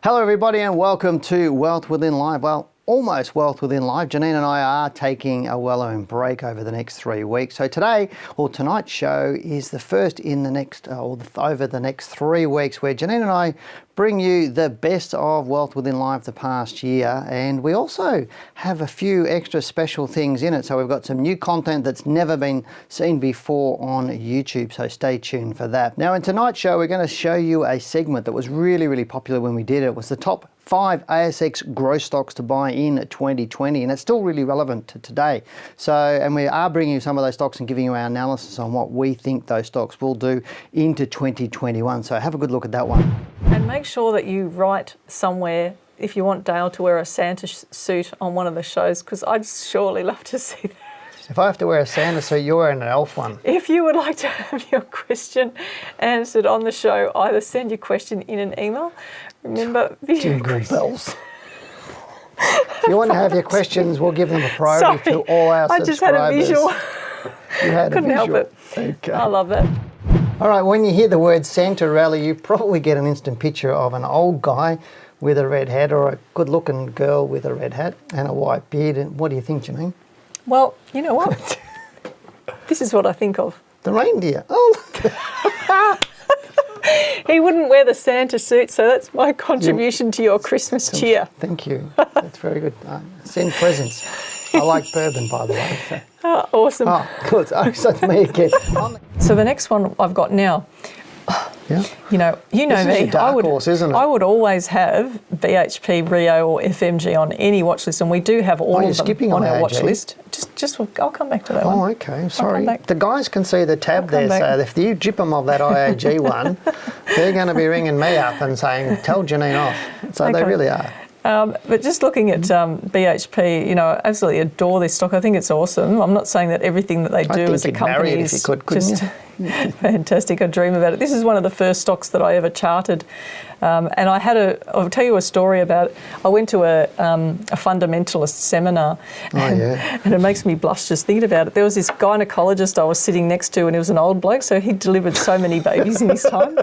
Hello everybody and welcome to Wealth Within Live. Well, almost Wealth Within Live. Janine and I are taking a well-earned break over the next 3 weeks. So tonight's show is the first in the next, over the next 3 weeks, where Janine and I bring you the best of Wealth Within Live the past year. And we also have a few extra special things in it. So we've got some new content that's never been seen before on YouTube. So stay tuned for that. Now in tonight's show, we're going to show you a segment that was really, really popular when we did it. It was the top 5 ASX growth stocks to buy in 2020, and it's still really relevant to today. So, and we are bringing you some of those stocks and giving you our analysis on what we think those stocks will do into 2021. So have a good look at that one. And make sure that you write somewhere if you want Dale to wear a Santa suit on one of the shows, because I'd surely love to see that. If I have to wear a Santa suit, you're wearing an elf one. If you would like to have your question answered on the show, either send your question in an email. Remember, Jingle bells. If you want to have your questions, we'll give them a priority to all our subscribers. I just had a visual. You had Couldn't a visual. help it. Okay. I love that. All right, when you hear the word Santa rally, you probably get an instant picture of an old guy with a red hat or a good-looking girl with a red hat and a white beard. And what do you think, Janine? Well, you know what? This is what I think of. The reindeer. Oh, He wouldn't wear the Santa suit, so that's my contribution to your Christmas cheer. Thank you. That's very good. Send presents. I like bourbon, by the way. So. Oh, awesome. Oh, good. Oh, so it's me again. So the next one I've got now. Yeah. You know This me. is your dark horse, isn't it? I would always have BHP, Rio, or FMG on any watch list, and we do have all of them on our watch list. I'll come back to that one. Oh, okay. Sorry. back. The guys can see the tab there, so if you jip them off that IAG one, they're going to be ringing me up and saying, "Tell Janine off." So they really are. But just looking at BHP, you know, I absolutely adore this stock. I think it's awesome. I'm not saying that everything that they do as a company is just fantastic. I dream about it. This is one of the first stocks that I ever charted. And I'll tell you a story about it. I went to a fundamentalist seminar, and it makes me blush just thinking about it. There was this gynecologist I was sitting next to, and he was an old bloke, so he delivered so many babies in his time.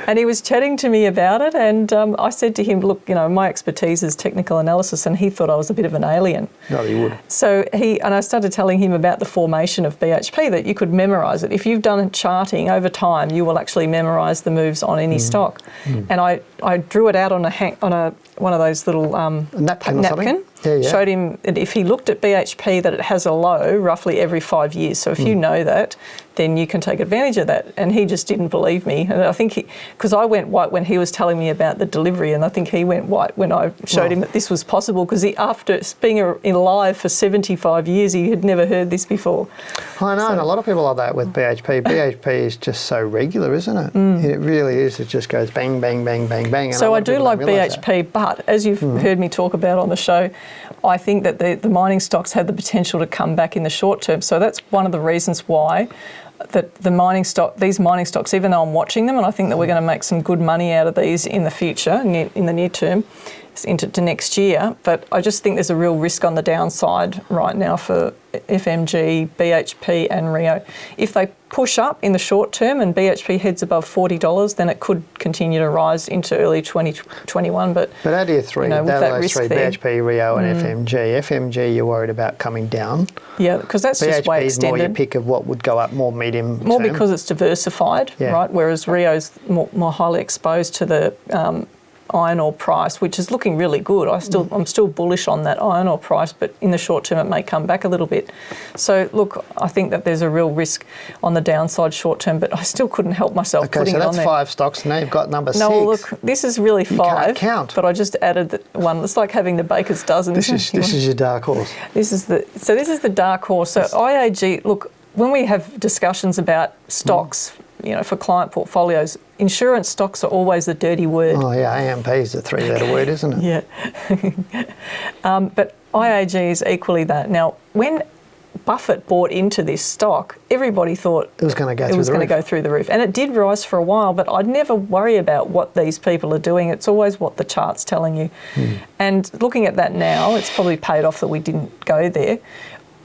And he was chatting to me about it, and I said to him, look, you know, my expertise is technical analysis, and he thought I was a bit of an alien. No, he would. So I started telling him about the formation of BHP, that you could memorise it. If you've done charting over time, you will actually memorise the moves on any stock. And I drew it out on one of those little napkin. Showed him that if he looked at BHP that it has a low roughly every 5 years. So if you know that, then you can take advantage of that. And he just didn't believe me. And I think because I went white when he was telling me about the delivery, and I think he went white when I showed him that this was possible, because after being in live for 75 years, he had never heard this before. I know, and a lot of people like that with BHP. BHP is just so regular, isn't it? It really is. It just goes bang, bang, bang, bang, bang. And so I do like BHP, but as you've heard me talk about on the show, I think that the mining stocks have the potential to come back in the short term. So that's one of the reasons why these mining stocks, even though I'm watching them, and I think that we're going to make some good money out of these in the future, in the near term, into next year. But I just think there's a real risk on the downside right now for FMG, BHP and Rio. If they push up in the short term and BHP heads above $40, then it could continue to rise into early 2021. But out of your three, with that risk there, BHP, Rio and FMG. FMG you're worried about coming down. Yeah, because that's just way extended. BHP is more your pick of what would go up more medium term. More because it's diversified, right? Whereas Rio's more highly exposed to the iron ore price, which is looking really good. I'm still bullish on that iron ore price, but in the short term it may come back a little bit. So look, I think that there's a real risk on the downside short term, but I still couldn't help myself putting it on there. Okay, so that's 5 stocks. Now you've got number 6. No, look, this is really 5. You can't count. But I just added one. It's like having the baker's dozen. This is your dark horse. This is the dark horse. So IAG, look, when we have discussions about stocks, you know, for client portfolios, insurance stocks are always the dirty word. Oh yeah, AMP is a 3-letter word, isn't it? Yeah. But IAG is equally that. Now, when Buffett bought into this stock, everybody thought it was going to go through the roof. And it did rise for a while, but I'd never worry about what these people are doing. It's always what the chart's telling you. And looking at that now, it's probably paid off that we didn't go there.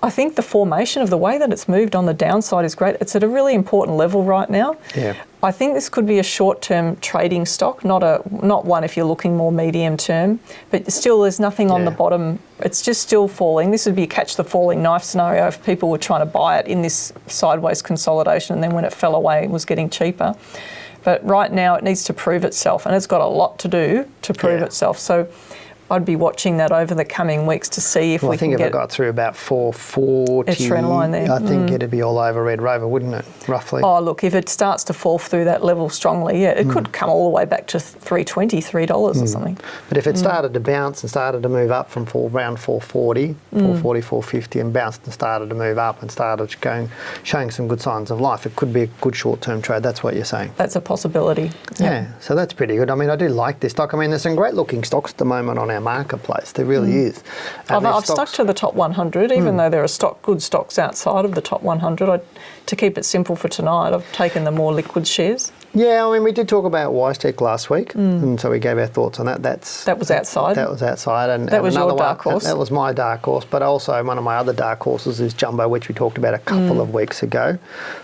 I think the formation of the way that it's moved on the downside is great. It's at a really important level right now. Yeah. I think this could be a short-term trading stock, not one if you're looking more medium-term. But still, there's nothing on the bottom. It's just still falling. This would be a catch-the-falling knife scenario if people were trying to buy it in this sideways consolidation, and then when it fell away, it was getting cheaper. But right now, it needs to prove itself, and it's got a lot to do to prove itself. So I'd be watching that over the coming weeks to see if we can get... I think if it got through about 440, a trend line there. I think it'd be all over Red Rover, wouldn't it, roughly? Oh, look, if it starts to fall through that level strongly, it could come all the way back to $3.20, $3 or something. But if it started to bounce and started to move up from around 440, 440, 450, and bounced and started to move up and started showing some good signs of life, it could be a good short-term trade. That's what you're saying. That's a possibility. Yeah, so that's pretty good. I mean, I do like this stock. I mean, there's some great-looking stocks at the moment on our marketplace. There really is. I've stuck to the top 100, even though there are good stocks outside of the top 100. To keep it simple for tonight, I've taken the more liquid shares. Yeah, I mean, we did talk about Weitz last week, and so we gave our thoughts on that. That was outside. That was outside. And that was your dark horse. That was my dark horse, but also one of my other dark horses is Jumbo, which we talked about a couple of weeks ago.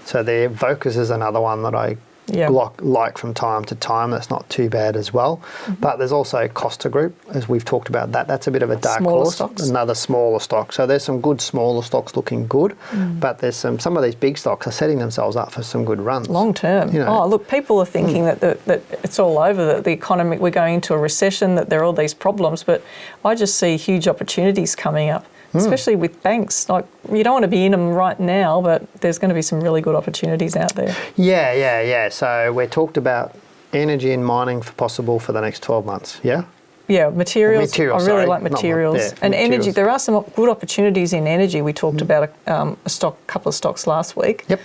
So their Vocus is another one that I like from time to time. That's not too bad as well. But there's also Costa Group, as we've talked about that. That's a bit of a dark horse. Another smaller stock. So there's some good smaller stocks looking good, but there's some of these big stocks are setting themselves up for some good runs. Long term. You know. Oh, look, people are thinking that it's all over, that the economy, we're going into a recession, that there are all these problems, but I just see huge opportunities coming up. Especially with banks. Like, you don't want to be in them right now, but there's going to be some really good opportunities out there. Yeah. So we talked about energy and mining possible for the next 12 months, yeah? Yeah, materials. I really like materials. And energy, there are some good opportunities in energy. We talked about a couple of stocks last week. Yep.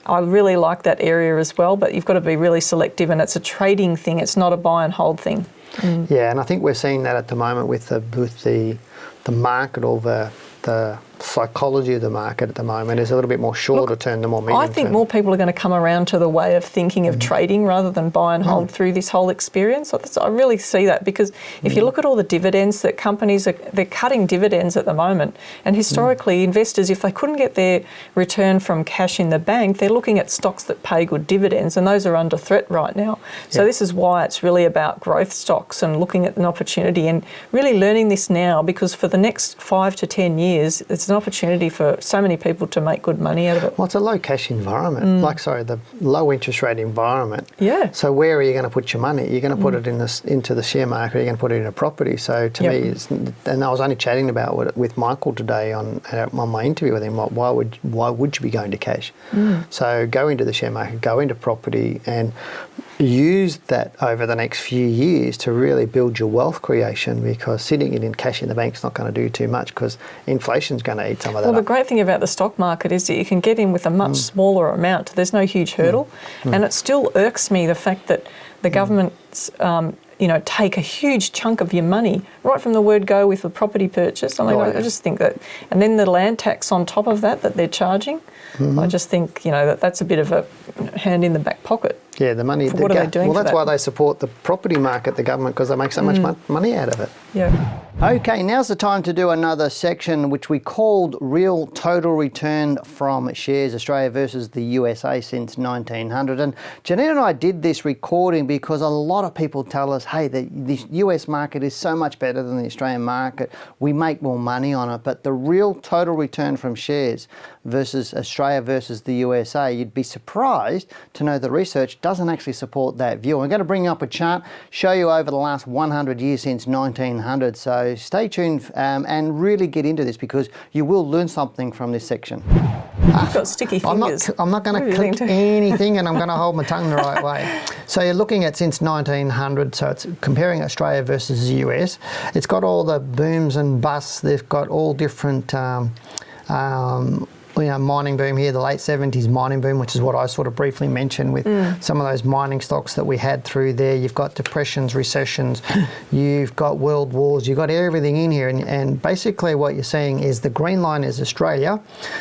I really like that area as well, but you've got to be really selective, and it's a trading thing. It's not a buy and hold thing. Yeah, and I think we're seeing that at the moment with the market, or the psychology of the market at the moment is a little bit more shorter term than more medium term. I think more people are going to come around to the way of thinking of trading rather than buy and hold through this whole experience. I really see that, because if you look at all the dividends that companies they're cutting dividends at the moment, and historically investors, if they couldn't get their return from cash in the bank, they're looking at stocks that pay good dividends, and those are under threat right now. So this is why it's really about growth stocks and looking at an opportunity and really learning this now, because for the next 5 to 10 years, it's an opportunity for so many people to make good money out of it. Well, it's a low cash environment, the low interest rate environment. Yeah. So where are you going to put your money? You're going to put it into the share market, you're going to put it in a property. So to me, and I was only chatting about it with Michael today on my interview with him, why would you be going to cash? So go into the share market, go into property, and use that over the next few years to really build your wealth creation, because sitting it in cash in the bank is not going to do too much, because inflation's going to eat some of that. Well, the great thing about the stock market is that you can get in with a much smaller amount. There's no huge hurdle. And it still irks me, the fact that the government's take a huge chunk of your money right from the word go with the property purchase. I mean, I just think that, and then the land tax on top of that they're charging. I just think that's a bit of a hand in the back pocket. Yeah, the money. What are they doing? Well, that's why they support the property market, the government, because they make so much money out of it. Yeah. Okay, now's the time to do another section which we called Real Total Return from Shares, Australia versus the USA since 1900. And Janine and I did this recording because a lot of people tell us, hey, the US market is so much better than the Australian market. We make more money on it. But the real total return from shares versus Australia versus the USA, you'd be surprised to know the research doesn't actually support that view. I'm going to bring up a chart, show you over the last 100 years since 1900. So stay tuned and really get into this, because you will learn something from this section. You've got sticky fingers. I'm not going to click anything, and I'm going to hold my tongue the right way. So you're looking at since 1900, so it's comparing Australia versus the US. It's got all the booms and busts. They've got all different mining boom here, the late 70s mining boom, which is what I sort of briefly mentioned with some of those mining stocks that we had through there. You've got depressions, recessions, you've got world wars, you've got everything in here. And basically what you're seeing is the green line is Australia.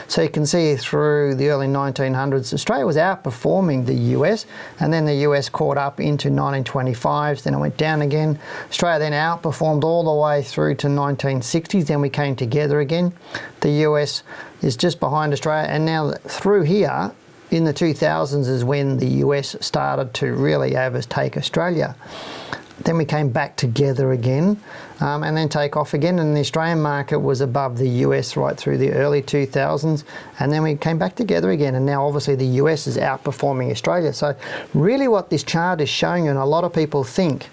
So you can see through the early 1900s, Australia was outperforming the US, and then the US caught up into 1925s, then it went down again. Australia then outperformed all the way through to 1960s, then we came together again. The US is just behind Australia, and now through here in the 2000s is when the US started to really overtake Australia. Then we came back together again and then take off again, and the Australian market was above the US right through the early 2000s, and then we came back together again, and now obviously the US is outperforming Australia. So really what this chart is showing you, and a lot of people think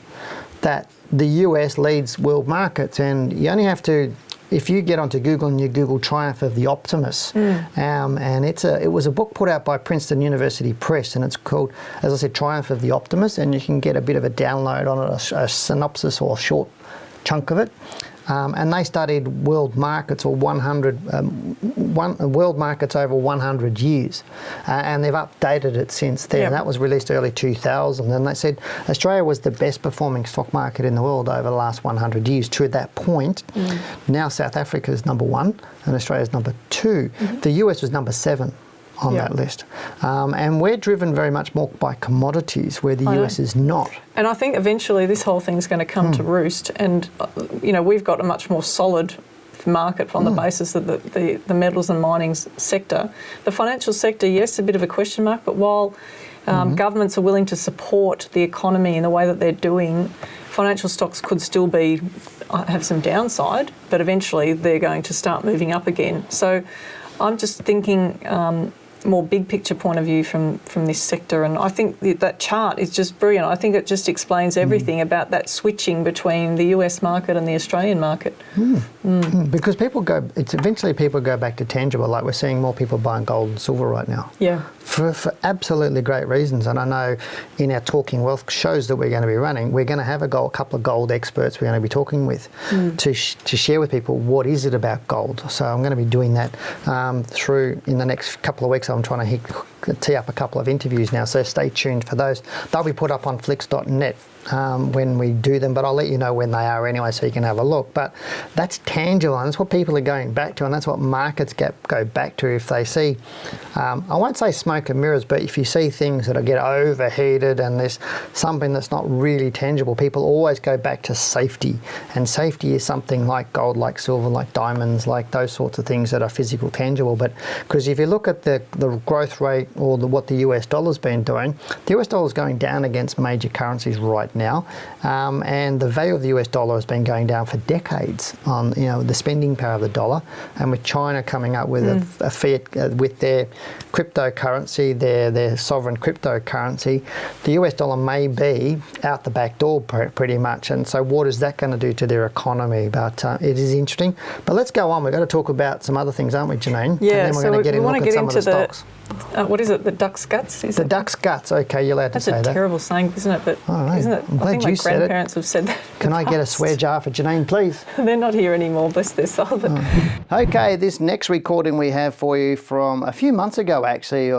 that the US leads world markets, and you only have to, if you get onto Google and you Google Triumph of the Optimist, and it was a book put out by Princeton University Press, and it's called, as I said, Triumph of the Optimist, and you can get a bit of a download on it, a synopsis or a short chunk of it. And they studied world markets or world markets over 100 years, and they've updated it since then. Yep. That was released early 2000, and they said Australia was the best performing stock market in the world over the last 100 years. To that point, now South Africa is number 1 and Australia is number 2. The US was number 7 on that list. And we're driven very much more by commodities, where the US is not. And I think eventually this whole thing's going to come to roost, and we've got a much more solid market on the basis of the metals and mining sector. The financial sector, yes, a bit of a question mark, but while governments are willing to support the economy in the way that they're doing, financial stocks could still have some downside, but eventually they're going to start moving up again. So I'm just thinking more big picture point of view from this sector, and I think that chart is just brilliant. I think it just explains everything about that switching between the US market and the Australian market. Because eventually people go back to tangible, like we're seeing more people buying gold and silver right now. Yeah. For absolutely great reasons. And I know in our Talking Wealth shows that we're going to be running, we're going to have a couple of gold experts we're going to be talking with to share with people what is it about gold. So I'm going to be doing that through in the next couple of weeks. I'm trying to tee up a couple of interviews now, so stay tuned for those. They'll be put up on flicks.net when we do them, but I'll let you know when they are anyway, so you can have a look. But that's tangible, and that's what people are going back to, and that's what markets go back to if they see, I won't say smoke and mirrors, but if you see things that get overheated and there's something that's not really tangible, people always go back to safety. And safety is something like gold, like silver, like diamonds, like those sorts of things that are physical, tangible. But because if you look at the growth rate or what the US dollar's been doing, the US dollar's going down against major currencies right now, and the value of the US dollar has been going down for decades on the spending power of the dollar, and with China coming up with a fiat with their cryptocurrency, their sovereign cryptocurrency, the US dollar may be out the back door pretty much. And so what is that going to do to their economy? But it is interesting. But let's go on. We've got to talk about some other things, aren't we, Janine? Yeah, and then we're going to get in and look at some of the stocks. What is it? The duck's guts? The duck's guts. Okay, you're allowed to say that. That's a terrible saying, isn't it? But isn't it? I'm glad I think my grandparents have said that. Can I get a swear jar for Janine, please? They're not here anymore, bless their soul. Okay, this next recording we have for you from a few months ago, actually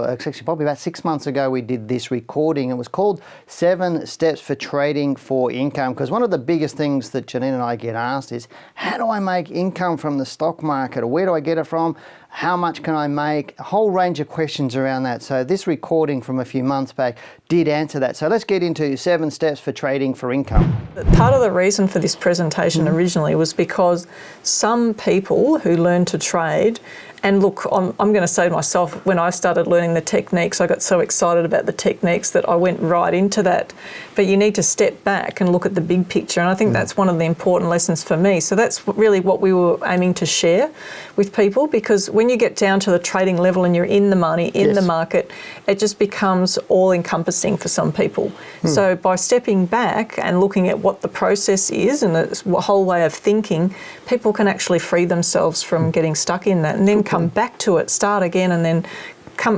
probably about 6 months ago, we did this recording. It was called 7 Steps for Trading for Income, because one of the biggest things that Janine and I get asked is, how do I make income from the stock market, or where do I get it from? How much can I make? A whole range of questions around that. So this recording from a few months back did answer that. So let's get into 7 steps for trading for income. Part of the reason for this presentation originally was because some people who learn to trade, and look, I'm going to say to myself, when I started learning the techniques, I got so excited about the techniques that I went right into that. But you need to step back and look at the big picture, and I think that's one of the important lessons for me. So that's really what we were aiming to share with people, because when you get down to the trading level and you're in the money, in the market, it just becomes all-encompassing for some people. So by stepping back and looking at what the process is and the whole way of thinking, people can actually free themselves from getting stuck in that, and then come back to it, start again, and then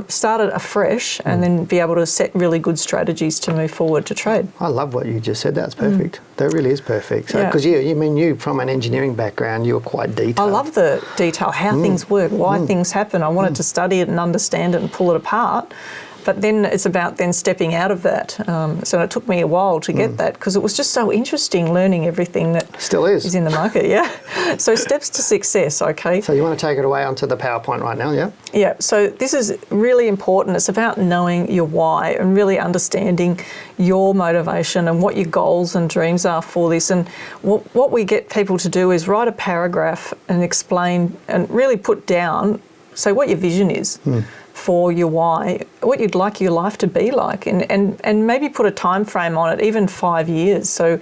start it afresh and then be able to set really good strategies to move forward to trade. I love what you just said. That's perfect. That really is perfect. So, because you from an engineering background, you're quite detailed. I love the detail, how things work, why things happen. I wanted to study it and understand it and pull it apart. But then it's about then stepping out of that. So it took me a while to get that because it was just so interesting learning everything that still is in the market. Yeah. So steps to success. Okay. So you want to take it away onto the PowerPoint right now, yeah? Yeah. So this is really important. It's about knowing your why and really understanding your motivation and what your goals and dreams are for this. And what we get people to do is write a paragraph and explain and really put down, say what your vision is. For your why, what you'd like your life to be like, and maybe put a time frame on it, even 5 years. So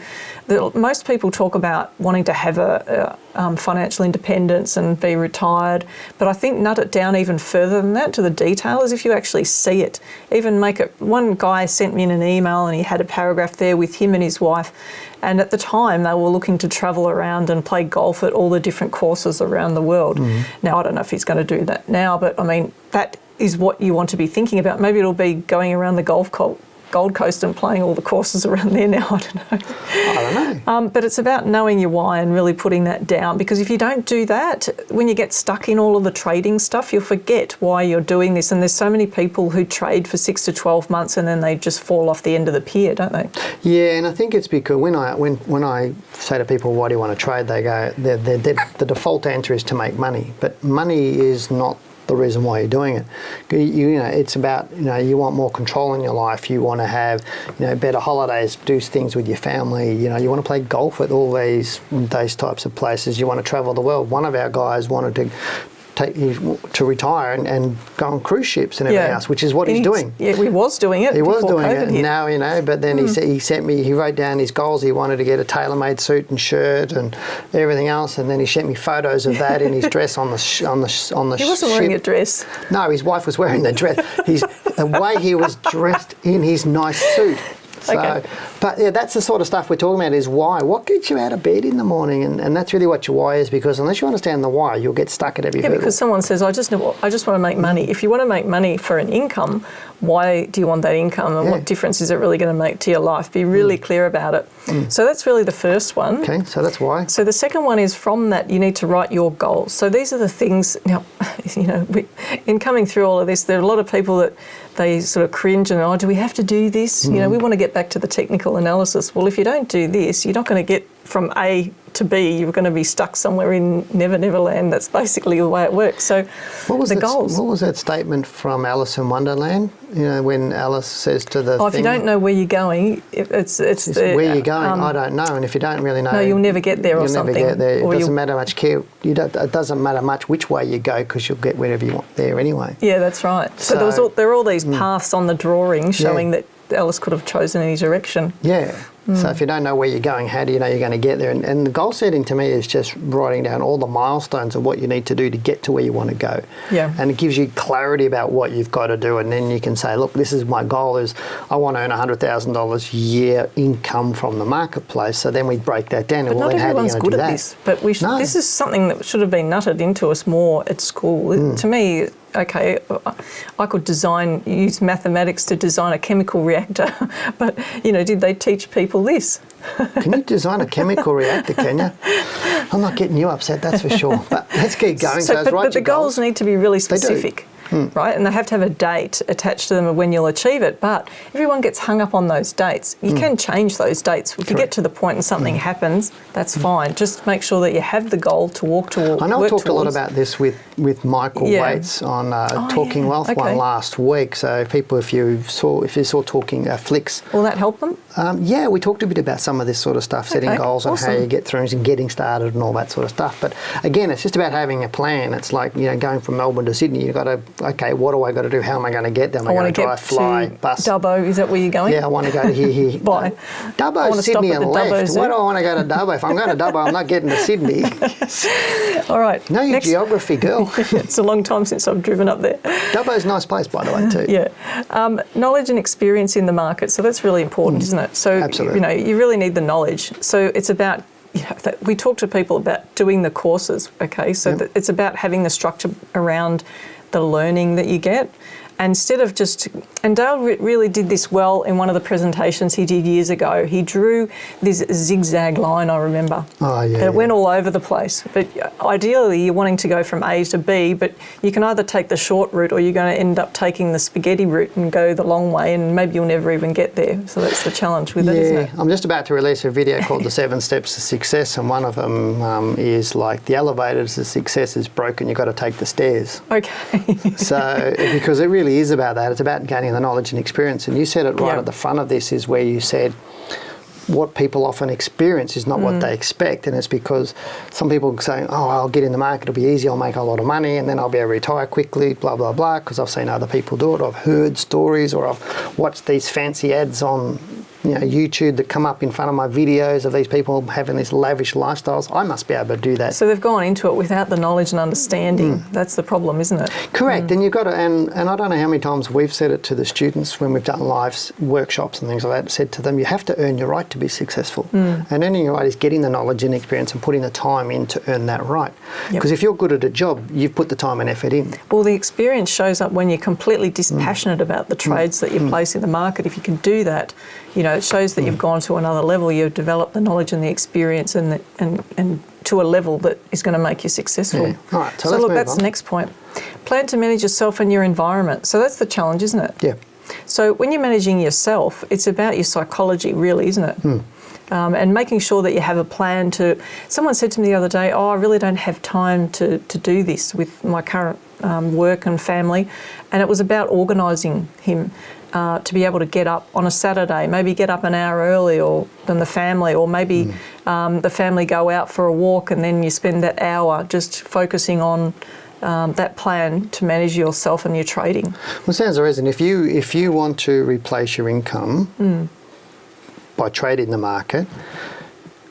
most people talk about wanting to have a financial independence and be retired, but I think nut it down even further than that to the detail is if you actually see it. Even make it, one guy sent me in an email and he had a paragraph there with him and his wife, and at the time they were looking to travel around and play golf at all the different courses around the world. Now, I don't know if he's going to do that now, but I mean, that is what you want to be thinking about. Maybe it'll be going around the Gold Coast and playing all the courses around there now, I don't know. But it's about knowing your why and really putting that down, because if you don't do that, when you get stuck in all of the trading stuff, you'll forget why you're doing this. And there's so many people who trade for 6 to 12 months and then they just fall off the end of the pier, don't they? Yeah, and I think it's because when I say to people, why do you want to trade, they go, the default answer is to make money. But money is not the reason why you're doing it. You know, it's about, you want more control in your life. You want to have, better holidays, do things with your family. You want to play golf at all those types of places. You want to travel the world. One of our guys wanted to retire and go on cruise ships and everything else, which is what he's doing. Yeah, he was doing it. He was doing it now, but then he wrote down his goals. He wanted to get a tailor-made suit and shirt and everything else, and then he sent me photos of that in his dress on the ship. He wasn't wearing a dress. No, his wife was wearing the dress. The way he was dressed in his nice suit. So, okay. But yeah, that's the sort of stuff we're talking about is why. What gets you out of bed in the morning? And that's really what your why is, because unless you understand the why, you'll get stuck at every hurdle. Because someone says, I just want to make money. If you want to make money for an income, why do you want that income and what difference is it really going to make to your life? Be really clear about it. So that's really the first one. Okay, so that's why. So the second one is from that you need to write your goals. So these are the things, now, in coming through all of this, there are a lot of people that they sort of cringe and, do we have to do this? We want to get back to the technical analysis. Well, if you don't do this, you're not going to get from A to B. You're going to be stuck somewhere in Never Never Land. That's basically the way it works. So goals. What was that statement from Alice in Wonderland? When Alice says to the if you don't know where you're going, it's where you're going, I don't know. And if you don't really know... No, you'll never get there or something. You'll never get there. It doesn't matter much it doesn't matter much which way you go, because you'll get wherever you want there anyway. Yeah, that's right. So there are all these paths on the drawing showing that Alice could have chosen any direction. Yeah. So if you don't know where you're going, how do you know you're going to get there? And the goal setting to me is just writing down all the milestones of what you need to do to get to where you want to go. Yeah. And it gives you clarity about what you've got to do. And then you can say, look, this is my goal is I want to earn $100,000 a year income from the marketplace. So then we break that down. But not everyone's good at this. But this is something that should have been nutted into us more at school. To me, okay, I could use mathematics to design a chemical reactor, but, did they teach people this? Can you design a chemical reactor, can you? I'm not getting you upset, that's for sure. But let's keep going. But the goals need to be really specific. Right, and they have to have a date attached to them of when you'll achieve it. But everyone gets hung up on those dates. You can change those dates. If you get to the point and something happens, that's fine. Just make sure that you have the goal to work towards. I know I talked a lot about this with Michael Waitze on Talking Wealth one last week. So people, if you saw Talking Flicks, will that help them? Yeah, we talked a bit about some of this sort of stuff, setting goals and how you get through and getting started and all that sort of stuff. But again, it's just about having a plan. It's like going from Melbourne to Sydney. You've got to, okay, what do I got to do? How am I going to get there? Am I going to drive, fly, bus? Dubbo, is that where you're going? Yeah, I want to go to here. Bye. Dubbo's Sydney and left. Why do I want to go to Dubbo? If I'm going to Dubbo, I'm not getting to Sydney. All right. Know your geography, girl. It's a long time since I've driven up there. Dubbo's a nice place, by the way, too. Yeah. Knowledge and experience in the market. So that's really important, isn't it? So, absolutely. You really need the knowledge. So it's about, we talk to people about doing the courses, okay? So it's about having the structure around the learning that you get. instead of just, and Dale really did this well in one of the presentations he did years ago. He drew this zigzag line, I remember. Oh, yeah. And it went all over the place. But ideally, you're wanting to go from A to B, but you can either take the short route or you're going to end up taking the spaghetti route and go the long way, and maybe you'll never even get there. So that's the challenge with it, isn't it? I'm just about to release a video called The 7 Steps to Success, and one of them is like the elevator to success is broken, you've got to take the stairs. Okay. So, because it really is about that. It's about gaining the knowledge and experience. And you said it right at the front of this is where you said what people often experience is not what they expect. And it's because some people are saying, oh, I'll get in the market, it'll be easy, I'll make a lot of money, and then I'll be able to retire quickly, blah, blah, blah, because I've seen other people do it. I've heard stories, or I've watched these fancy ads on YouTube that come up in front of my videos of these people having these lavish lifestyles. I must be able to do that. So they've gone into it without the knowledge and understanding. That's the problem, isn't it? Correct. And you've got to, and I don't know how many times we've said it to the students when we've done live workshops and things like that, said to them, you have to earn your right to be successful. And earning your right is getting the knowledge and experience and putting the time in to earn that right. Because if you're good at a job, you've put the time and effort in. Well, the experience shows up when you're completely dispassionate about the trades that you place in the market. If you can do that, it shows that you've gone to another level. You've developed the knowledge and the experience, and to a level that is going to make you successful. Yeah. All right, so look, that's the next point. Plan to manage yourself and your environment. So that's the challenge, isn't it? Yeah. So when you're managing yourself, it's about your psychology, really, isn't it? And making sure that you have a plan to. Someone said to me the other day, I really don't have time to do this with my current work and family. And it was about organising him. To be able to get up on a Saturday, maybe get up an hour earlier than the family, or maybe the family go out for a walk and then you spend that hour just focusing on that plan to manage yourself and your trading. Well, it stands to reason. If you want to replace your income by trading the market,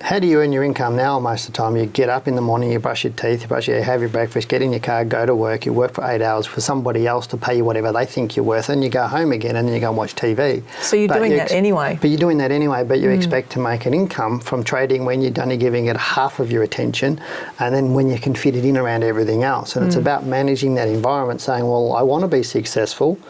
how do you earn your income now? Most of the time, you get up in the morning, you brush your teeth, you have your breakfast, get in your car, go to work. You work for 8 hours for somebody else to pay you whatever they think you're worth, and you go home again, and then you go and watch TV. So you're doing that anyway. But you're doing that anyway. But you expect to make an income from trading when you're only giving it half of your attention, and then when you can fit it in around everything else. And it's about managing that environment, saying, well, I want to be successful.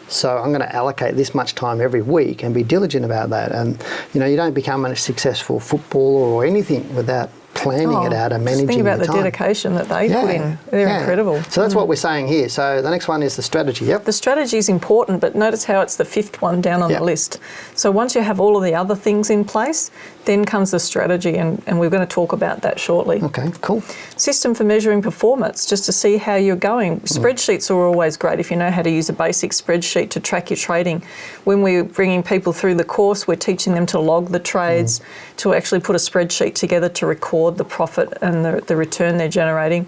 So I'm going to allocate this much time every week and be diligent about that. And, you don't become a successful footballer or anything without planning it out and managing the time. Think about the dedication that they put in. They're incredible. So that's what we're saying here. So the next one is the strategy. Yep. The strategy is important, but notice how it's the fifth one down on the list. So once you have all of the other things in place, then comes the strategy, and we're going to talk about that shortly. Okay, cool. System for measuring performance, just to see how you're going. Spreadsheets are always great if you know how to use a basic spreadsheet to track your trading. When we're bringing people through the course, we're teaching them to log the trades, to actually put a spreadsheet together to record the profit and the return they're generating.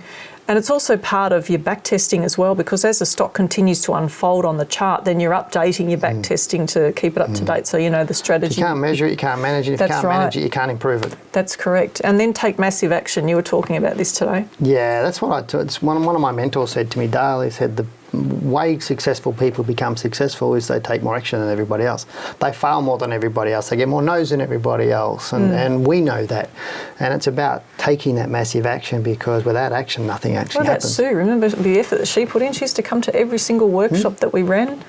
And it's also part of your back testing as well, because as the stock continues to unfold on the chart, then you're updating your back testing to keep it up to date, so you know the strategy. If you can't measure it, you can't manage it. If you can't manage it, you can't improve it. That's correct. And then take massive action. You were talking about this today. Yeah, that's what I do. It's one of my mentors said to me, Dale, he said the way successful people become successful is they take more action than everybody else. They fail more than everybody else. They get more no's than everybody else. And we know that. And it's about taking that massive action, because without action, nothing actually happens. What about Sue? Remember the effort that she put in? She used to come to every single workshop that we ran.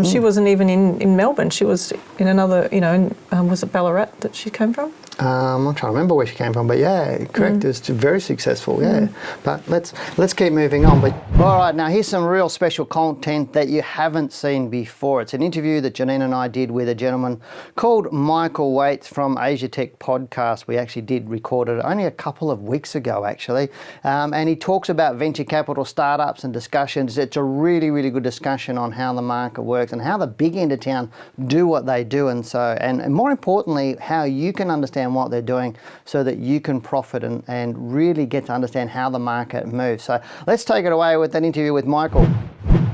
She wasn't even in Melbourne. She was in another, was it Ballarat that she came from? I'm trying to remember where she came from, but yeah, correct. It was very successful, yeah. But let's keep moving on. But all right, now here's some real special content that you haven't seen before. It's an interview that Janine and I did with a gentleman called Michael Waitze from Asia Tech Podcast. We actually did record it only a couple of weeks ago, actually. And he talks about venture capital startups and discussions. It's a really, really good discussion on how the market works and how the big end of town do what they do, and more importantly, how you can understand what they're doing so that you can profit and really get to understand how the market moves. So let's take it away with that interview with Michael.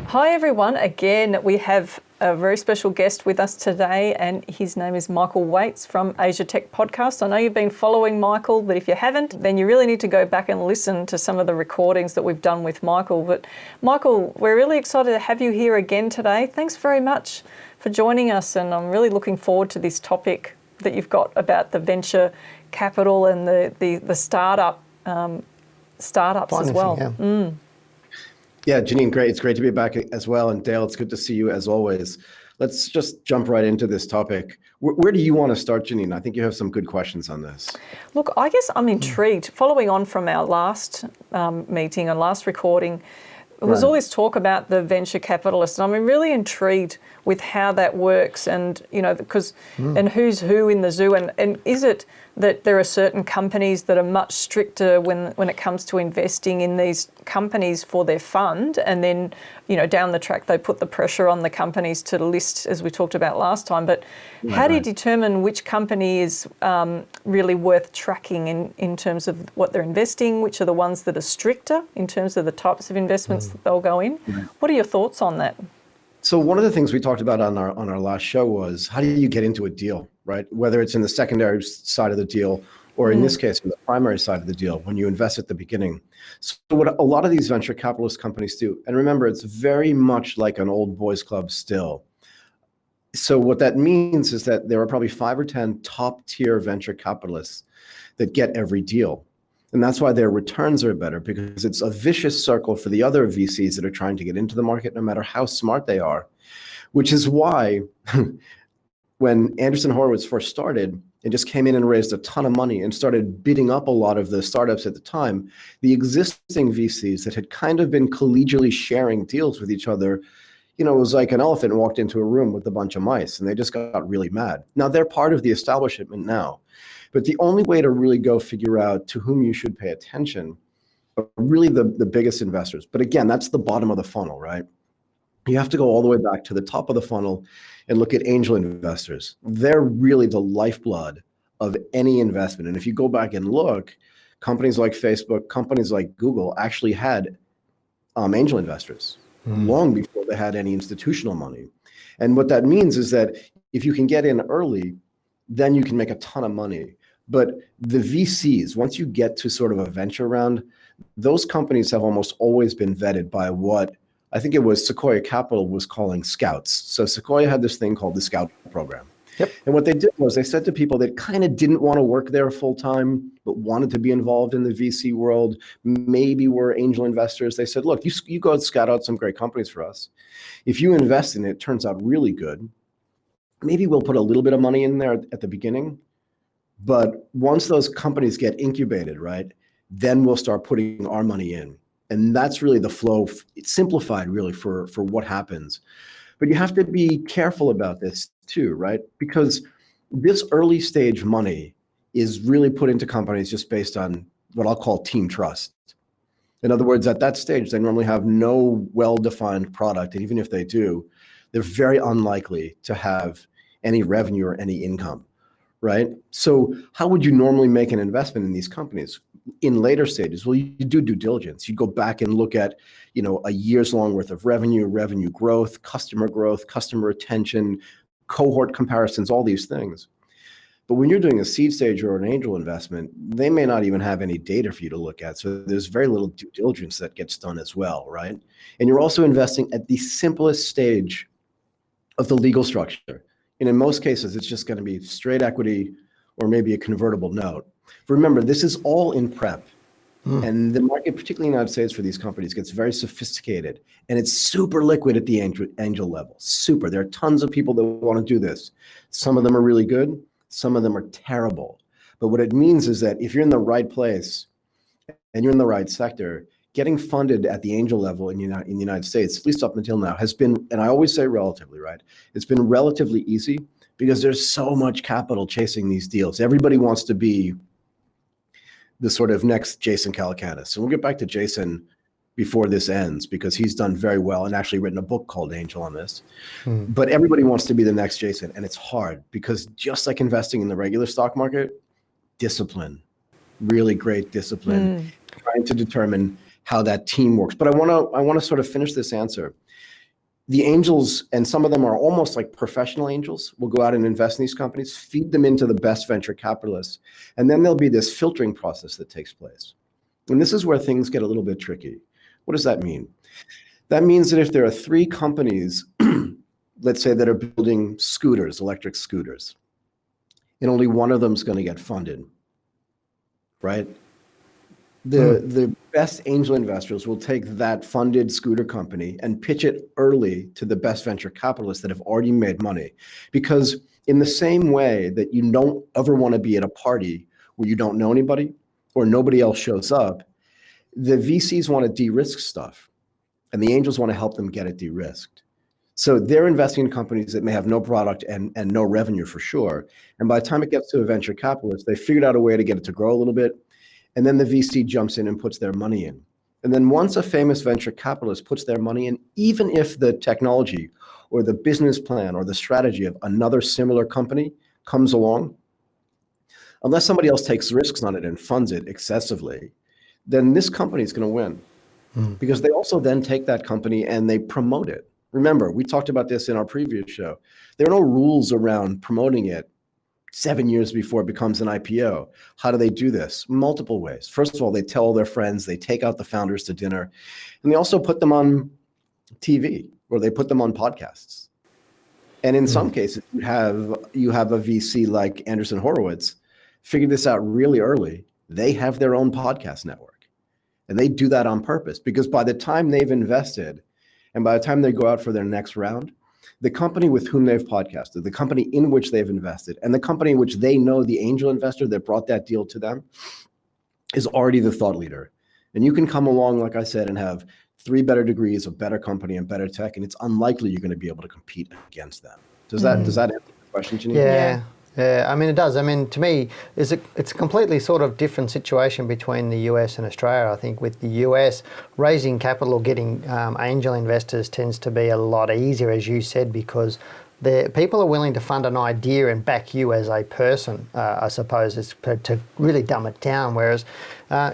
Hi everyone, again we have a very special guest with us today, and his name is Michael Waitze from Asia Tech Podcast. I know you've been following Michael, but if you haven't, then you really need to go back and listen to some of the recordings that we've done with Michael. But Michael, we're really excited to have you here again today. Thanks very much for joining us, and I'm really looking forward to this topic that you've got about the venture capital and the startups as well. Yeah. Yeah, Janine, great. It's great to be back as well. And Dale, it's good to see you as always. Let's just jump right into this topic. Where do you want to start, Janine? I think you have some good questions on this. Look, I guess I'm intrigued. Following on from our last meeting and last recording, there was all this talk about the venture capitalists. And I'm really intrigued with how that works and, because and who's who in the zoo. And is it that there are certain companies that are much stricter when it comes to investing in these companies for their fund, and then, down the track they put the pressure on the companies to list, as we talked about last time. But how do you determine which company is really worth tracking in terms of what they're investing, which are the ones that are stricter in terms of the types of investments that they'll go in? What are your thoughts on that? So one of the things we talked about on our last show was, how do you get into a deal, right? Whether it's in the secondary side of the deal, or in this case, in the primary side of the deal, when you invest at the beginning. So what a lot of these venture capitalist companies do, and remember, it's very much like an old boys club still. So what that means is that there are probably 5 or 10 top tier venture capitalists that get every deal. And that's why their returns are better, because it's a vicious circle for the other VCs that are trying to get into the market, no matter how smart they are. Which is why when Andreessen Horowitz first started and just came in and raised a ton of money and started bidding up a lot of the startups at the time, the existing VCs that had kind of been collegially sharing deals with each other, it was like an elephant walked into a room with a bunch of mice, and they just got really mad. Now they're part of the establishment now. But the only way to really go figure out to whom you should pay attention are really the biggest investors. But again, that's the bottom of the funnel, right? You have to go all the way back to the top of the funnel and look at angel investors. They're really the lifeblood of any investment. And if you go back and look, companies like Facebook, companies like Google actually had angel investors long before they had any institutional money. And what that means is that if you can get in early, then you can make a ton of money. But the VCs, once you get to sort of a venture round, those companies have almost always been vetted by what I think it was Sequoia Capital was calling scouts. So Sequoia had this thing called the Scout Program. Yep. And what they did was they said to people that kind of didn't want to work there full time, but wanted to be involved in the VC world, maybe were angel investors. They said, look, you go scout out some great companies for us. If you invest in it, it turns out really good. Maybe we'll put a little bit of money in there at the beginning. But once those companies get incubated, right, then we'll start putting our money in. And that's really the flow. It's simplified really for what happens. But you have to be careful about this too, right? Because this early stage money is really put into companies just based on what I'll call team trust. In other words, at that stage, they normally have no well-defined product. And even if they do, they're very unlikely to have any revenue or any income, right? So how would you normally make an investment in these companies? In later stages, well, you do due diligence. You go back and look at, a year's long worth of revenue growth, customer retention, cohort comparisons, all these things. But when you're doing a seed stage or an angel investment, they may not even have any data for you to look at. So there's very little due diligence that gets done as well, right? And you're also investing at the simplest stage of the legal structure. And in most cases, it's just going to be straight equity or maybe a convertible note. Remember, this is all in prep. And the market, particularly in the United States for these companies, gets very sophisticated. And it's super liquid at the angel level. Super. There are tons of people that want to do this. Some of them are really good. Some of them are terrible. But what it means is that if you're in the right place and you're in the right sector, getting funded at the angel level in the United States, at least up until now, has been, and I always say relatively, right? It's been relatively easy because there's so much capital chasing these deals. Everybody wants to be the sort of next Jason Calacanis. And we'll get back to Jason before this ends because he's done very well and actually written a book called Angel on this. But everybody wants to be the next Jason. And it's hard because just like investing in the regular stock market, discipline, really great discipline, trying to determine how that team works. But I want to sort of finish this answer. The angels, and some of them are almost like professional angels, will go out and invest in these companies, feed them into the best venture capitalists, and then there'll be this filtering process that takes place. And this is where things get a little bit tricky. What does that mean? That means that if there are 3 companies, let's say, that are building scooters, electric scooters, and only one of them is going to get funded, right? The best angel investors will take that funded scooter company and pitch it early to the best venture capitalists that have already made money. Because in the same way that you don't ever want to be at a party where you don't know anybody or nobody else shows up, the VCs want to de-risk stuff and the angels want to help them get it de-risked. So they're investing in companies that may have no product and no revenue for sure. And by the time it gets to a venture capitalist, they figured out a way to get it to grow a little bit. And then the VC jumps in and puts their money in. And then once a famous venture capitalist puts their money in, even if the technology or the business plan or the strategy of another similar company comes along, unless somebody else takes risks on it and funds it excessively, then this company is going to win. Because they also then take that company and they promote it. Remember, we talked about this in our previous show. There are no rules around promoting it 7 years before it becomes an IPO. How do they do this? Multiple ways. First of all, they tell their friends, they take out the founders to dinner, and they also put them on TV or they put them on podcasts. And in some cases, you have a VC like Andreessen Horowitz figure this out really early. They have their own podcast network. And they do that on purpose because by the time they've invested and by the time they go out for their next round, the company with whom they've podcasted, the company in which they've invested, and the company in which they know the angel investor that brought that deal to them is already the thought leader. And you can come along, like I said, and have 3 better degrees of better company and better tech, and it's unlikely you're going to be able to compete against them. Does that answer the question, Janine? Yeah, I mean, it does. I mean, to me, it's a completely sort of different situation between the US and Australia. I think with the US, raising capital or getting angel investors tends to be a lot easier, as you said, because the people are willing to fund an idea and back you as a person, I suppose, is to really dumb it down. Whereas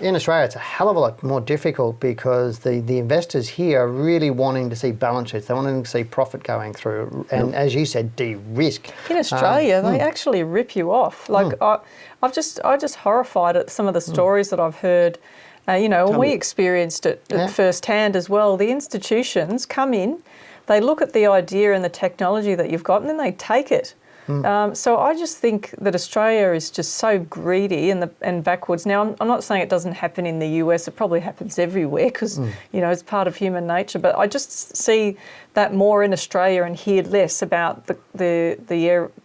in Australia, it's a hell of a lot more difficult because the investors here are really wanting to see balance sheets. They're wanting to see profit going through. And as you said, de-risk. In Australia, they actually rip you off. Like I'm just horrified at some of the stories that I've heard. We experienced it firsthand as well. The institutions come in, they look at the idea and the technology that you've got, and then they take it. So I just think that Australia is just so greedy and backwards. Now, I'm not saying it doesn't happen in the US. It probably happens everywhere because, it's part of human nature. But I just see that more in Australia and hear less about the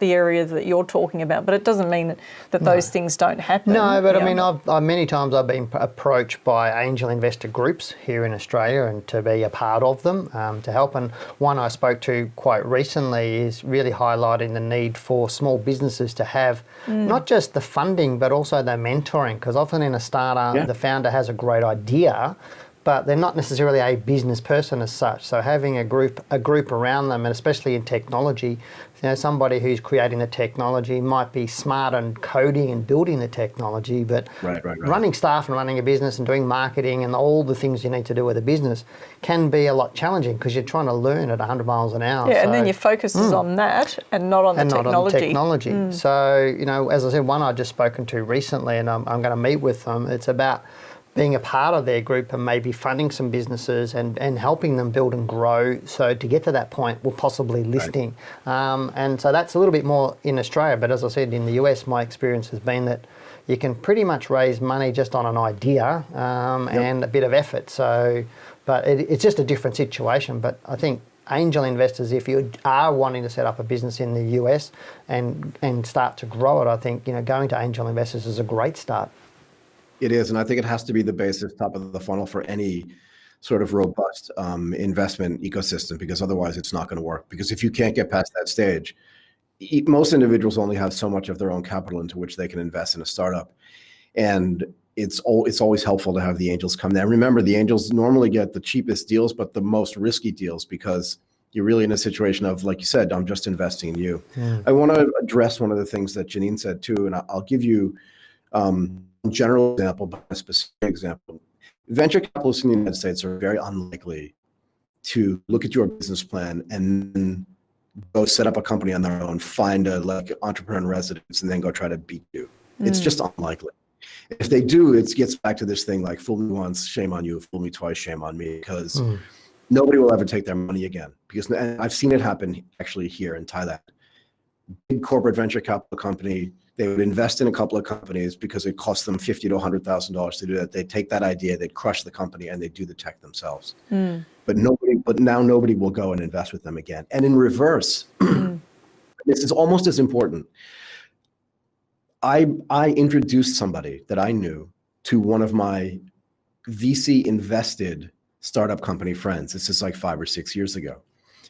area that you're talking about. But it doesn't mean that those things don't happen. No, but I mean, many times I've been approached by angel investor groups here in Australia and to be a part of them, to help. And one I spoke to quite recently is really highlighting the need for small businesses to have not just the funding, but also the mentoring. Because often in a startup, the founder has a great idea, but they're not necessarily a business person as such. So having a group around them, and especially in technology, somebody who's creating the technology might be smart on coding and building the technology, but running staff and running a business and doing marketing and all the things you need to do with a business can be a lot challenging because you're trying to learn at 100 miles an hour. Yeah, and then your focus is on that and not on the technology. So, as I said, one I've just spoken to recently, and I'm going to meet with them. It's about being a part of their group and maybe funding some businesses and helping them build and grow. So to get to that point, we're possibly listing. And so that's a little bit more in Australia. But as I said, in the US, my experience has been that you can pretty much raise money just on an idea and a bit of effort. So, but it's just a different situation. But I think angel investors, if you are wanting to set up a business in the US and start to grow it, I think, going to angel investors is a great start. It is, and I think it has to be the basis, top of the funnel for any sort of robust investment ecosystem, because otherwise it's not going to work. Because if you can't get past that stage, most individuals only have so much of their own capital into which they can invest in a startup. And it's always helpful to have the angels come there. Remember, the angels normally get the cheapest deals, but the most risky deals, because you're really in a situation of, like you said, I'm just investing in you. I want to address one of the things that Janine said too, and I'll give you general example, but a specific example. Venture capitalists in the United States are very unlikely to look at your business plan and then go set up a company on their own, find a entrepreneur in residence, and then go try to beat you. It's just unlikely. If they do, it gets back to this thing like, fool me once, shame on you, fool me twice, shame on me, because nobody will ever take their money again. And I've seen it happen actually here in Thailand. Big corporate venture capital company They would invest in a couple of companies because it cost them $50,000 to $100,000 to do that. They'd take that idea, they'd crush the company, and they'd do the tech themselves. But now nobody will go and invest with them again. And in reverse, this is almost as important. I introduced somebody that I knew to one of my VC invested startup company friends. This is like 5 or 6 years ago.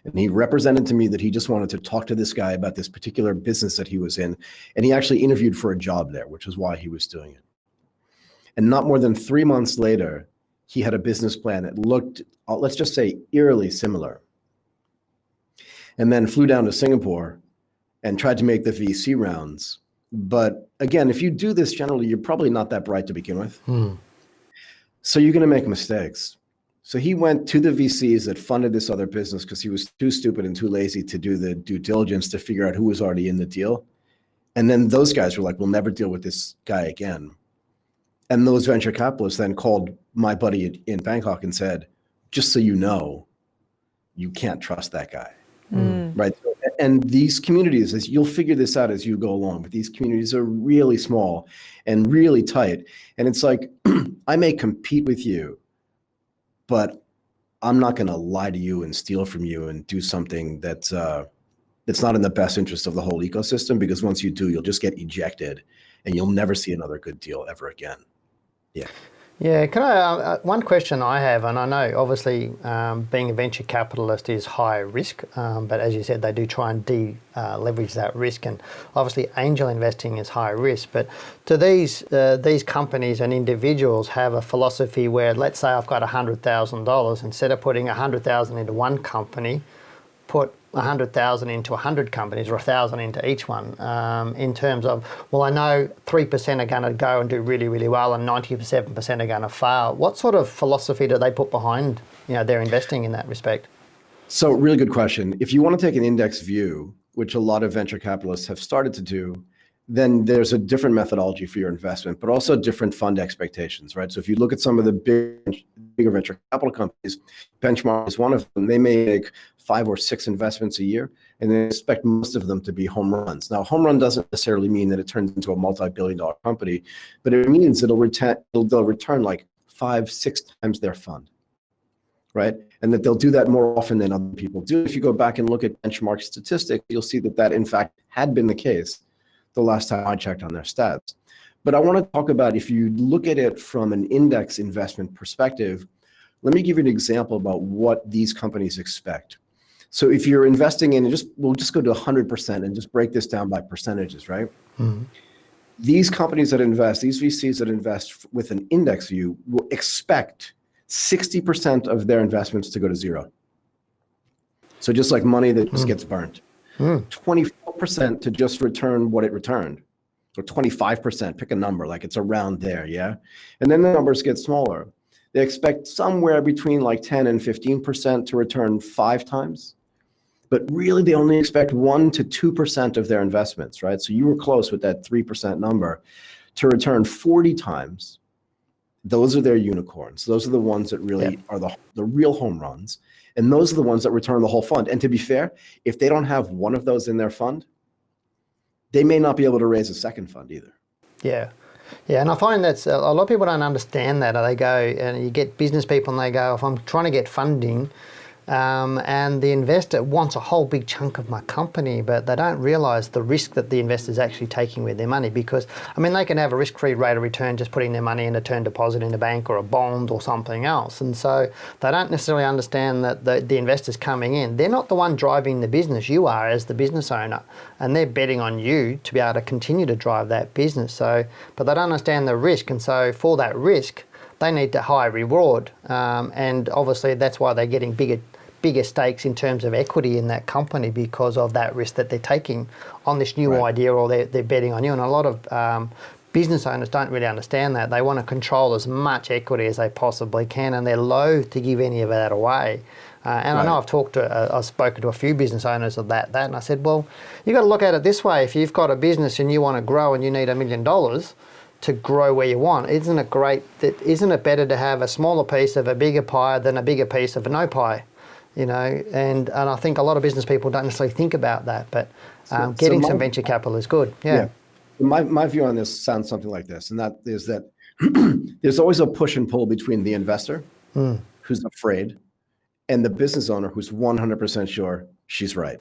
And he represented to me that he just wanted to talk to this guy about this particular business that he was in. And he actually interviewed for a job there, which is why he was doing it. And not more than 3 months later, he had a business plan that looked, let's just say, eerily similar. And then flew down to Singapore and tried to make the VC rounds. But again, if you do this generally, you're probably not that bright to begin with. So you're going to make mistakes. So he went to the VCs that funded this other business because he was too stupid and too lazy to do the due diligence to figure out who was already in the deal. And then those guys were like, we'll never deal with this guy again. And those venture capitalists then called my buddy in Bangkok and said, just so you know, you can't trust that guy. Right? And these communities, as you'll figure this out as you go along, but these communities are really small and really tight. And it's like, I may compete with you, but I'm not going to lie to you and steal from you and do something that's not in the best interest of the whole ecosystem, because once you do, you'll just get ejected and you'll never see another good deal ever again. Yeah. Yeah, can I, one question I have, and I know obviously being a venture capitalist is high risk, but as you said, they do try and leverage that risk, and obviously angel investing is high risk. But do these companies and individuals have a philosophy where, let's say I've got $100,000, instead of putting $100,000 into one company, put 100,000 into 100 companies or 1,000 into each one, in terms of, well, I know 3% are going to go and do really, really well and 97% are going to fail. What sort of philosophy do they put behind, their investing in that respect? So really good question. If you want to take an index view, which a lot of venture capitalists have started to do, then there's a different methodology for your investment, but also different fund expectations, right? So if you look at some of the bigger venture capital companies, Benchmark is one of them. They may make 5 or 6 investments a year, and they expect most of them to be home runs. Now, home run doesn't necessarily mean that it turns into a multi-billion-dollar company, but it means they'll return like 5-6 times their fund, right? And that they'll do that more often than other people do. If you go back and look at benchmark statistics, you'll see that in fact had been the case the last time I checked on their stats. But I want to talk about, if you look at it from an index investment perspective, let me give you an example about what these companies expect. So if you're investing in, we'll just go to 100% and just break this down by percentages, right? These companies that invest, these VCs that invest with an index view will expect 60% of their investments to go to zero. So just like money that just gets burnt. 24% to just return what it returned, or 25%, pick a number, like it's around there, yeah? And then the numbers get smaller. They expect somewhere between like 10 and 15% to return 5 times, but really they only expect 1 to 2% of their investments, right? So you were close with that 3% number to return 40 times. Those are their unicorns. Those are the ones that really are the real home runs. And those are the ones that return the whole fund. And to be fair, if they don't have one of those in their fund, they may not be able to raise a second fund either. Yeah. Yeah, and I find that a lot of people don't understand that. They go, and you get business people and they go, if I'm trying to get funding, and the investor wants a whole big chunk of my company, but they don't realise the risk that the investor is actually taking with their money, because, I mean, they can have a risk-free rate of return just putting their money in a term deposit in a bank or a bond or something else. And so they don't necessarily understand that the investors coming in, they're not the one driving the business. You are as the business owner, and they're betting on you to be able to continue to drive that business. So, but they don't understand the risk, and so for that risk, they need the high reward, and obviously that's why they're getting bigger stakes in terms of equity in that company, because of that risk that they're taking on this new idea, or they're betting on you. And a lot of business owners don't really understand that. They want to control as much equity as they possibly can, and they're loath to give any of that away. And I know I've spoken to a few business owners of that, and I said, well, you've got to look at it this way. If you've got a business and you want to grow and you need $1 million to grow where you want, isn't it better to have a smaller piece of a bigger pie than a bigger piece of a no pie? And I think a lot of business people don't necessarily think about that, but getting some venture capital is good. Yeah. My view on this sounds something like this, and that is that there's always a push and pull between the investor who's afraid and the business owner who's 100% sure she's right.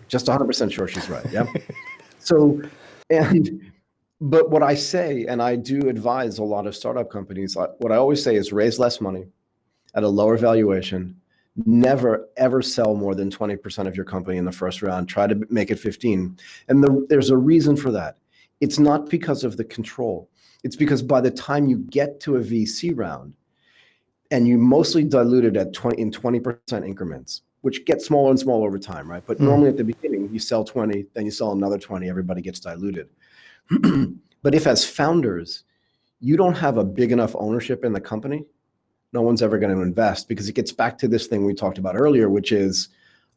Just 100% sure she's right. Yeah. But what I say, and I do advise a lot of startup companies, what I always say is raise less money at a lower valuation. Never, ever sell more than 20% of your company in the first round. Try to make it 15. And there's a reason for that. It's not because of the control. It's because by the time you get to a VC round, and you mostly dilute it in 20% increments, which get smaller and smaller over time, right? But normally at the beginning, you sell 20, then you sell another 20, everybody gets diluted. But if as founders, you don't have a big enough ownership in the company, no one's ever going to invest, because it gets back to this thing we talked about earlier, which is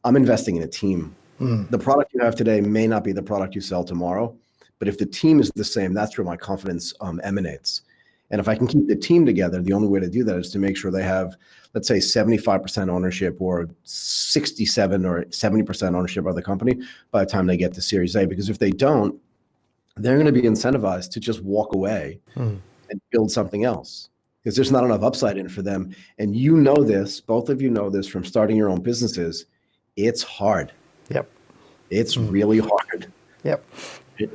I'm investing in a team. The product you have today may not be the product you sell tomorrow, but if the team is the same, that's where my confidence emanates. And if I can keep the team together, the only way to do that is to make sure they have, let's say, 75% ownership or 67 or 70% ownership of the company by the time they get to Series A. Because if they don't, they're going to be incentivized to just walk away and build something else, because there's not enough upside in it for them. And you know this, both of you know this from starting your own businesses. It's hard. Yep. It's really hard. Yep. So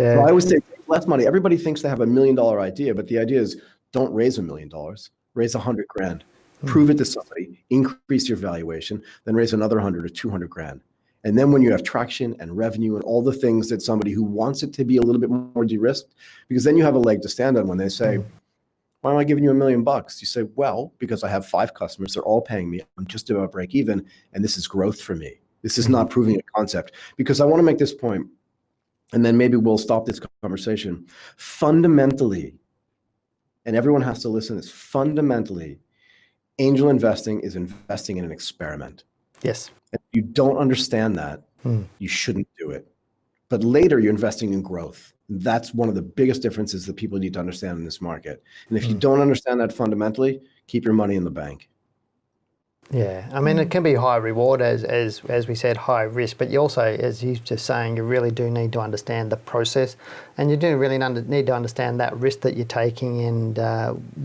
I always say less money. Everybody thinks they have $1 million idea, but the idea is don't raise $1 million, raise $100,000, prove it to somebody, increase your valuation, then raise another 100 or 200 grand. And then when you have traction and revenue and all the things that somebody who wants it to be a little bit more de-risked, because then you have a leg to stand on when they say, why am I giving you $1 million? You say, well, because I have 5 customers, they're all paying me, I'm just about break even, and this is growth for me. This is not proving a concept. Because I want to make this point, and then maybe we'll stop this conversation. Fundamentally, and everyone has to listen to this, fundamentally, angel investing is investing in an experiment. Yes. If you don't understand that, you shouldn't do it. But later, you're investing in growth. That's one of the biggest differences that people need to understand in this market. And if you don't understand that fundamentally, keep your money in the bank. Yeah, I mean, it can be high reward, as we said, high risk, but you also, as you're just saying, you really do need to understand the process, and you do really need to understand that risk that you're taking and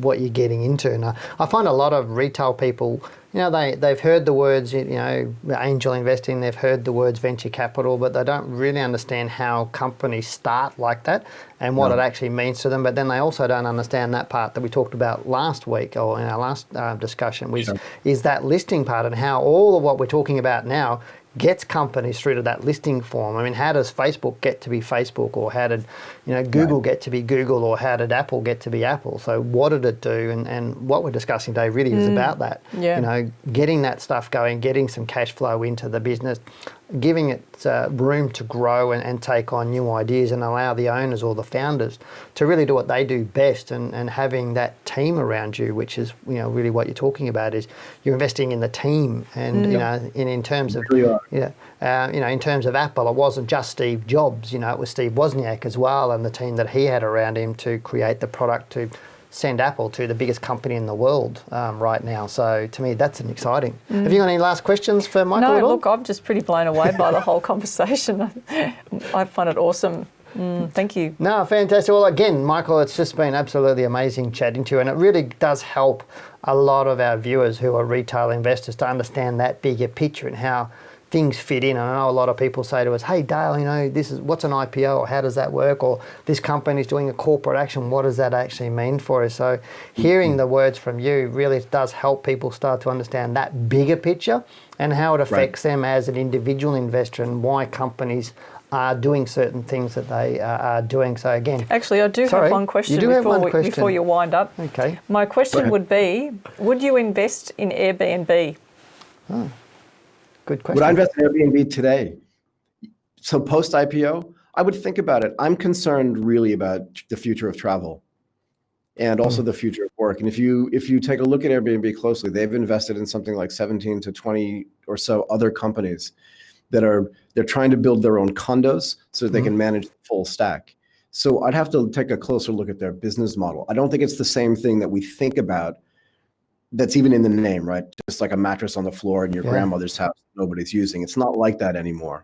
what you're getting into. And I find a lot of retail people, you know, they've heard the words, you know, angel investing, they've heard the words venture capital, but they don't really understand how companies start like that and what it actually means to them. But then they also don't understand that part that we talked about last week, or in our last discussion, which is that listing part, and how all of what we're talking about now gets companies through to that listing form. I mean, how does Facebook get to be Facebook, or how did, you know, Google get to be Google, or how did Apple get to be Apple? So what did it do? And what we're discussing today really is about that. You know, getting that stuff going, getting some cash flow into the business, giving it room to grow and take on new ideas, and allow the owners or the founders to really do what they do best, and having that team around you, which is, you know, really what you're talking about, is you're investing in the team. And you know, in terms of you know, in terms of Apple, it wasn't just Steve Jobs, you know, it was Steve Wozniak as well, and the team that he had around him to create the product to send Apple to the biggest company in the world right now. So to me, that's an exciting. Have you got any last questions for Michael? No, look, I'm just pretty blown away by the whole conversation. I find it awesome. Thank you. No, fantastic. Well, again, Michael, it's just been absolutely amazing chatting to you, and it really does help a lot of our viewers who are retail investors to understand that bigger picture and how things fit in. And I know a lot of people say to us, hey Dale, you know, this is what's an IPO, or how does that work, or this company's doing a corporate action, what does that actually mean for us? So hearing the words from you really does help people start to understand that bigger picture and how it affects them as an individual investor, and why companies are doing certain things that they are doing. So again, actually, I do have one question before you wind up. Okay. My question would be, would you invest in Airbnb? Good question. Would I invest in Airbnb today? So post IPO, I would think about it. I'm concerned really about the future of travel and also the future of work. And if you take a look at Airbnb closely, they've invested in something like 17 to 20 or so other companies they're trying to build their own condos so that they can manage the full stack. So I'd have to take a closer look at their business model. I don't think it's the same thing that we think about that's even in the name, right? Just like a mattress on the floor in your grandmother's house nobody's using. It's not like that anymore.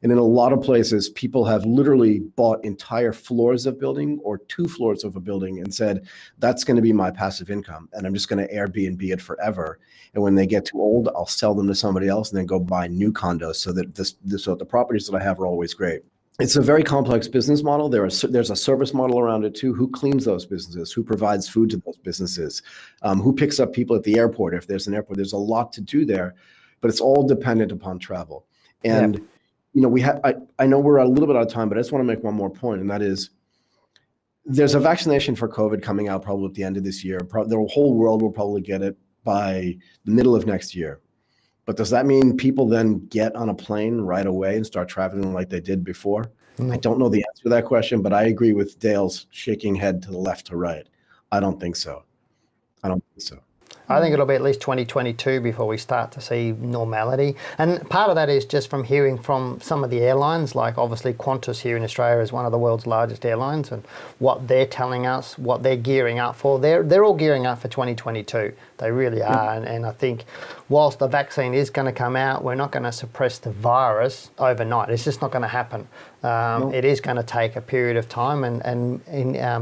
And in a lot of places, people have literally bought entire floors of building or 2 floors of a building and said, that's going to be my passive income. And I'm just going to Airbnb it forever. And when they get too old, I'll sell them to somebody else and then go buy new condos so that the properties that I have are always great. It's a very complex business model. There's a service model around it too. Who cleans those businesses? Who provides food to those businesses? Who picks up people at the airport? If there's an airport, there's a lot to do there, but it's all dependent upon travel. And I know we're a little bit out of time, but I just want to make one more point, and that is there's a vaccination for COVID coming out probably at the end of this year. The whole world will probably get it by the middle of next year. But does that mean people then get on a plane right away and start traveling like they did before? I don't know the answer to that question, but I agree with Dale's shaking head to the left to right. I don't think so. I think it'll be at least 2022 before we start to see normality. And part of that is just from hearing from some of the airlines, like obviously Qantas here in Australia is one of the world's largest airlines, and what they're telling us, what they're gearing up for. They're all gearing up for 2022. They really are. And I think whilst the vaccine is going to come out, we're not going to suppress the virus overnight. It's just not going to happen. It is going to take a period of time, and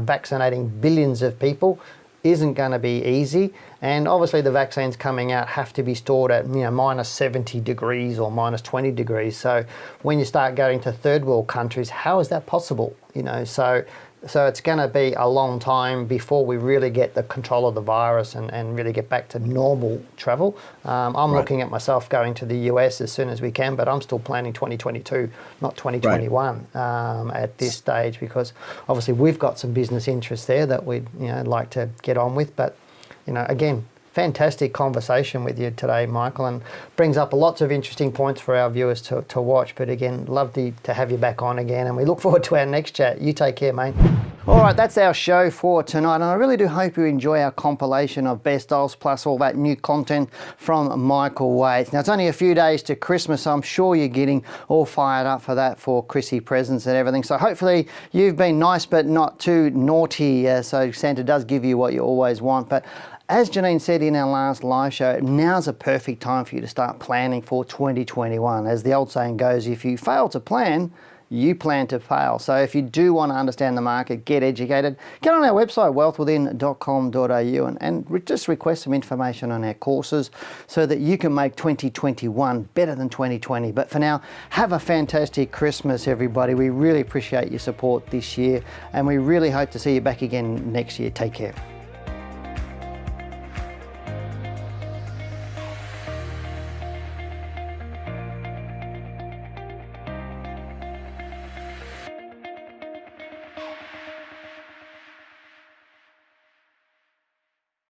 vaccinating billions of people isn't going to be easy. And obviously the vaccines coming out have to be stored at minus 70 degrees or minus 20 degrees. So when you start going to third world countries, how is that possible? So it's going to be a long time before we really get the control of the virus and really get back to normal travel. I'm looking at myself going to the US as soon as we can, but I'm still planning 2022, not 2021 at this stage, because obviously we've got some business interests there that we'd like to get on with. But again, fantastic conversation with you today, Michael, and brings up lots of interesting points for our viewers to watch. But again, love to have you back on again, and we look forward to our next chat. You take care, mate. All right, that's our show for tonight, and I really do hope you enjoy our compilation of best ofs plus all that new content from Michael Waitze. Now, it's only a few days to Christmas, so I'm sure you're getting all fired up for that, for Chrissy presents and everything. So hopefully you've been nice but not too naughty, so Santa does give you what you always want. But as Janine said in our last live show, now's a perfect time for you to start planning for 2021. As the old saying goes, if you fail to plan, you plan to fail. So if you do want to understand the market, get educated, get on our website, wealthwithin.com.au, and just request some information on our courses so that you can make 2021 better than 2020. But for now, have a fantastic Christmas, everybody. We really appreciate your support this year, and we really hope to see you back again next year. Take care.